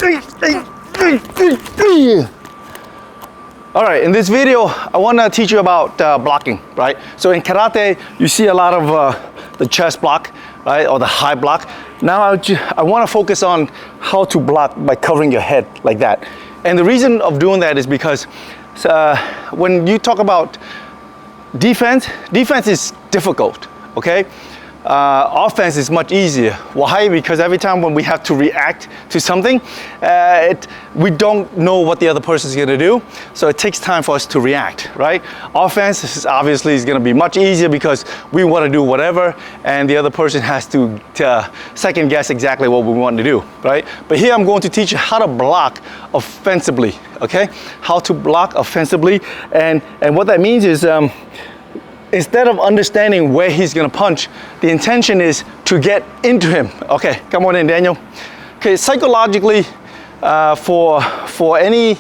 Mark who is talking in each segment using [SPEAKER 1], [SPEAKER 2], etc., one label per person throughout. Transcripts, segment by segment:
[SPEAKER 1] All right, in this video, I want to teach you about blocking, right? So in karate, you see a lot of the chest block, right, or the high block. Now I want to focus on how to block by covering your head like that. And the reason of doing that is because when you talk about defense is difficult, okay? Offense is much easier. Why? Because every time when we have to react to something, we don't know what the other person is going to do, so it takes time for us to react, right? Offense is obviously going to be much easier because we want to do whatever, and the other person has to second guess exactly what we want to do, right? But here I'm going to teach you how to block offensively, okay? How to block offensively, and what that means is instead of understanding where he's gonna punch, the intention is to get into him. Okay, come on in, Daniel. Okay, psychologically, for any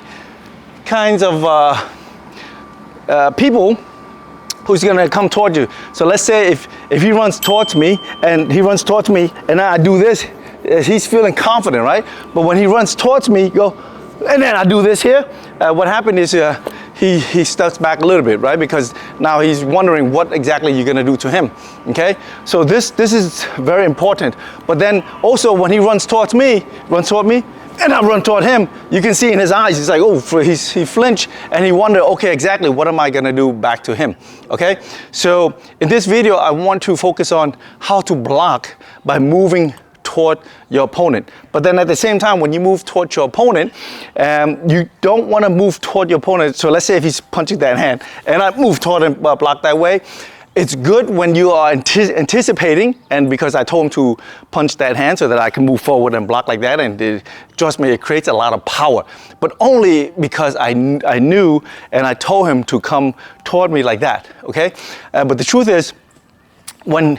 [SPEAKER 1] kinds of people who's gonna come toward you. So let's say if he runs towards me and I do this, he's feeling confident, right? But when he runs towards me, go, and then I do this here, what happened is he steps back a little bit, right? Because now he's wondering what exactly you're gonna do to him, okay? So this is very important. But then also when he runs toward me, and I run toward him, you can see in his eyes, he's like, oh, he flinch, and he wonder, okay, exactly, what am I gonna do back to him, okay? So in this video, I want to focus on how to block by moving toward your opponent. But then at the same time, when you move toward your opponent, you don't want to move toward your opponent. So let's say if he's punching that hand and I move toward him, block that way, it's good when you are anticipating, and because I told him to punch that hand so that I can move forward and block like that, and trust me, it creates a lot of power. But only because I knew and I told him to come toward me like that, okay? But the truth is, when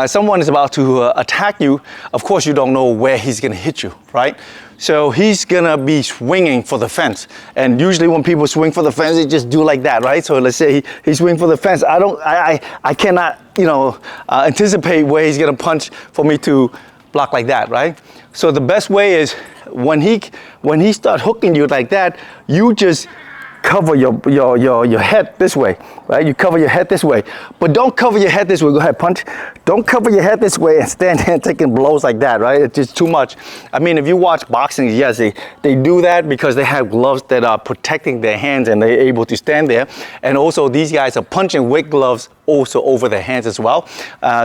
[SPEAKER 1] someone is about to attack you, of course you don't know where he's gonna hit you, right? So he's gonna be swinging for the fence. And usually when people swing for the fence, they just do like that, right? So let's say he swing for the fence. I cannot, anticipate where he's gonna punch for me to block like that, right? So the best way is when he start hooking you like that, you just cover your head this way, right? You cover your head this way, but don't cover your head this way. Go ahead, punch. Don't cover your head this way and stand there and taking blows like that, right? It's just too much. I mean, if you watch boxing, yes, they do that because they have gloves that are protecting their hands and they're able to stand there. And also these guys are punching with gloves also over their hands as well,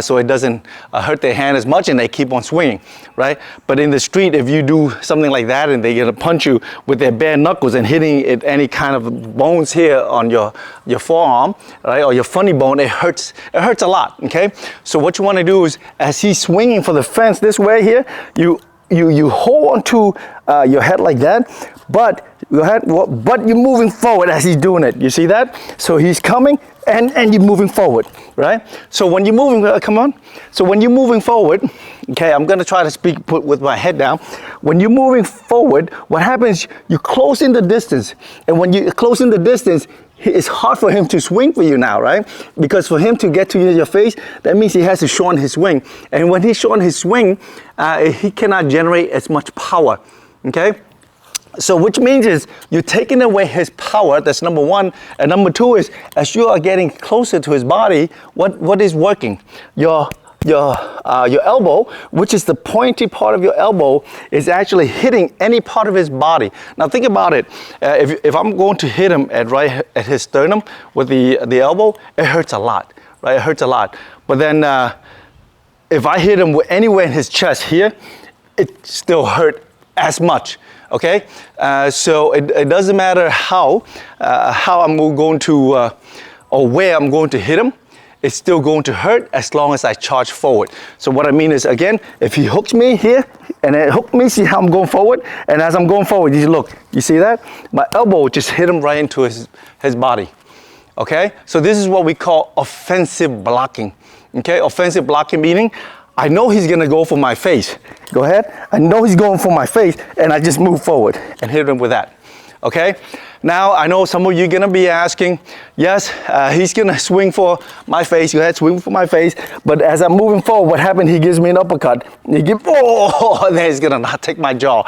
[SPEAKER 1] so it doesn't hurt their hand as much and they keep on swinging, right? But in the street, if you do something like that and they're gonna punch you with their bare knuckles and hitting at any kind of bones here on your forearm, right, or your funny bone, it hurts a lot, okay? So what you wanna do is, as he's swinging for the fence this way here, you hold on to your head like that, but you're moving forward as he's doing it. You see that? So he's coming and you're moving forward, right? So when you're moving, So when you're moving forward, okay, I'm gonna try to put with my head down. When you're moving forward, what happens, you close in the distance. And when you close in the distance, it's hard for him to swing for you now, right? Because for him to get to your face, that means he has to shorten his swing. And when he's shorten his swing, he cannot generate as much power, okay? So which means is you're taking away his power, that's number one. And number two is, as you are getting closer to his body, what is working? Your elbow, which is the pointy part of your elbow, is actually hitting any part of his body. Now think about it. If I'm going to hit him right at his sternum with the elbow, it hurts a lot, right? It hurts a lot. But then if I hit him anywhere in his chest here, it still hurt as much. Okay, so it doesn't matter how I'm going to or where I'm going to hit him, it's still going to hurt as long as I charge forward. So what I mean is, again, if he hooks me here and it hooked me, see how I'm going forward, and as I'm going forward, you see that? My elbow just hit him right into his body. Okay, so this is what we call offensive blocking. Okay, offensive blocking meaning I know he's gonna go for my face. Go ahead. I know he's going for my face, and I just move forward and hit him with that. Okay? Now, I know some of you are gonna be asking, yes, he's gonna swing for my face. Go ahead, swing for my face. But as I'm moving forward, what happened? He gives me an uppercut. And then he's gonna not take my jaw.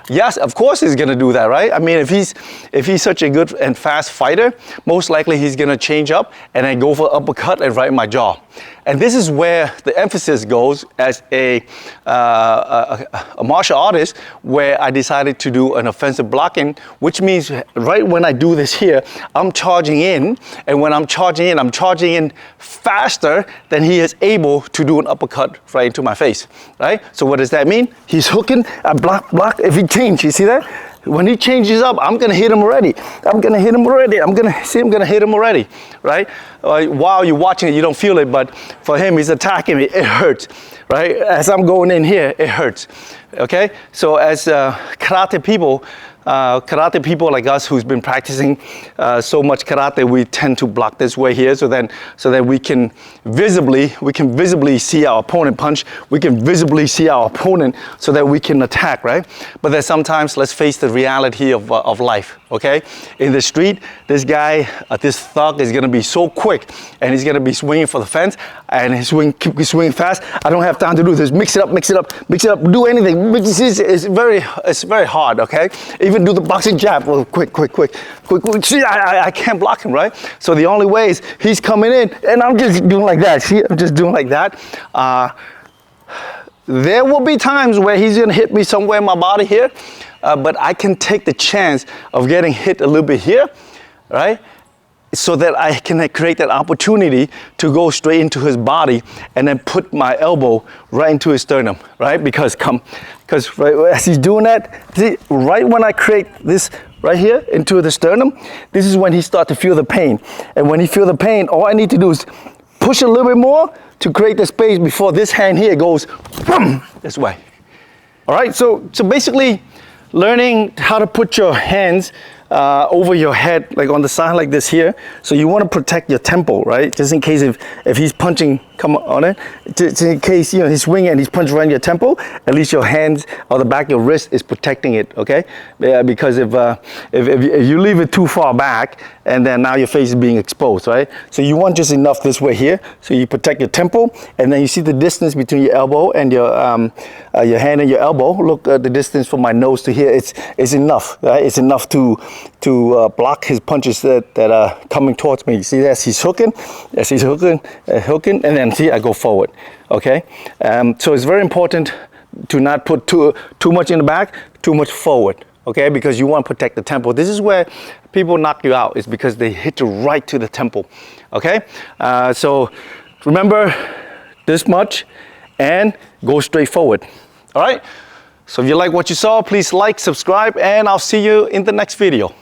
[SPEAKER 1] Yes, of course he's gonna do that, right? I mean, if he's such a good and fast fighter, most likely he's gonna change up and then go for uppercut and right in my jaw. And this is where the emphasis goes as a martial artist, where I decided to do an offensive blocking, which means right when I do this here, I'm charging in, and when I'm charging in faster than he is able to do an uppercut right into my face, right? So what does that mean? He's hooking, I block, if he changes, you see that? When he changes up, I'm gonna hit him already. I'm gonna hit him already, right? While you're watching it, you don't feel it, but for him, he's attacking me, it hurts, right? As I'm going in here, it hurts, okay? So as karate people like us who's been practicing so much karate, we tend to block this way here, so that we can visibly see our opponent punch, we can visibly see our opponent, so that we can attack, right? But then sometimes, let's face the reality of life, okay? In the street, this guy, this thug is gonna be so quick, and he's gonna be swinging for the fence, and he's keep swinging fast. I don't have time to do this. Mix it up, do anything. It's very hard, okay? Even do the boxing jab. Well, quick. See, I can't block him, right? So the only way is he's coming in, and I'm just doing like that. See, I'm just doing like that. There will be times where he's gonna hit me somewhere in my body here, but I can take the chance of getting hit a little bit here, right? So that I can create that opportunity to go straight into his body and then put my elbow right into his sternum, right? Because right, as he's doing that, see, right when I create this right here into the sternum, this is when he starts to feel the pain. And when he feels the pain, all I need to do is push a little bit more to create the space before this hand here goes boom, this way. All right, so basically learning how to put your hands over your head, like on the side like this here. So you want to protect your temple, right? Just in case if he's punching, come on it, just in case, you know, he's swinging and he's punching right in your temple, at least your hands or the back of your wrist is protecting it, okay? Yeah, because if you leave it too far back, and then now your face is being exposed, right? So you want just enough this way here, so you protect your temple, and then you see the distance between your elbow and your hand and your elbow. Look at the distance from my nose to here. It's enough, right? It's enough to block his punches that are coming towards me. You see, as he's hooking, and then see, I go forward, okay? So it's very important to not put too much in the back, too much forward, okay? Because you want to protect the temple. This is where people knock you out, is because they hit you right to the temple, okay? So remember this much and go straight forward, all right? So if you like what you saw, please like, subscribe, and I'll see you in the next video.